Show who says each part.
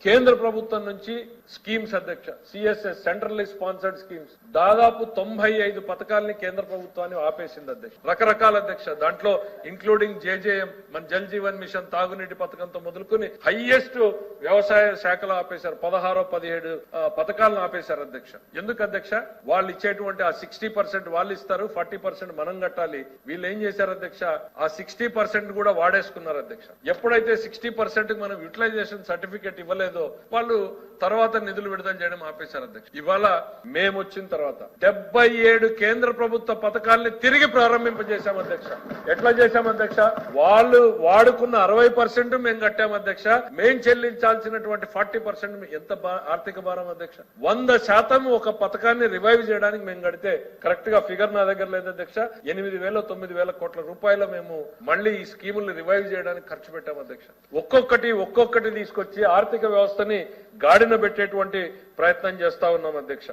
Speaker 1: కేంద్ర ప్రభుత్వం నుంచి స్కీమ్స్ అధ్యక్ష సిఎస్ఎస్ సెంట్రల్లీ స్పాన్సర్డ్ స్కీమ్స్ దాదాపు 95 పథకాలని కేంద్ర ప్రభుత్వాన్ని ఆపేసింది అధ్యక్ష. రకరకాల అధ్యక్ష, దాంట్లో ఇంక్లూడింగ్ జేజేఎం మన జల్ జీవన్ మిషన్ తాగునీటి పథకంతో మొదలుకొని హైయెస్ట్ వ్యవసాయ శాఖలో ఆపేశారు. 16-17 పథకాలను ఆపేశారు అధ్యక్ష. ఎందుకు అధ్యక్ష? వాళ్ళు ఇచ్చేటువంటి ఆ 60% వాళ్ళు ఇస్తారు, 40% మనం కట్టాలి. వీళ్ళు ఏం చేశారు అధ్యక్ష? ఆ 60% కూడా వాడేసుకున్నారు అధ్యక్ష. ఎప్పుడైతే 60% మనం యూటిలైజేషన్ సర్టిఫికేట్ ఇవ్వలేదో వాళ్ళు తర్వాత నిధులు విడుదల చేయడం ఆపేశారు అధ్యక్ష. ఇవాళ మేము వచ్చిన తర్వాత 77 కేంద్ర ప్రభుత్వ పథకాలని తిరిగి ప్రారంభింపజేశాం అధ్యక్ష. ఎట్లా చేశాం అధ్యక్ష? వాళ్ళు వాడుకున్న 60% మేము కట్టాం అధ్యక్ష. మేము చెల్లించాల్సినటువంటి 40% ఎంత ఆర్థిక భారం అధ్యక్ష? 100% ఒక పథకాన్ని రివైవ్ చేయడానికి మేము కడితే కరెక్ట్ గా ఫిగర్ నా దగ్గర లేదు అధ్యక్ష. 8,000-9,000 కోట్ల రూపాయలు మేము మళ్ళీ ఈ స్కీముల్ని రివైవ్ చేయడానికి ఖర్చు పెట్టాం అధ్యక్ష. ఒక్కొక్కటి తీసుకొచ్చి ఆర్థిక వ్యవస్థని గాడిన పెట్టేటువంటి ప్రయత్నం చేస్తా ఉన్నాం అధ్యక్ష.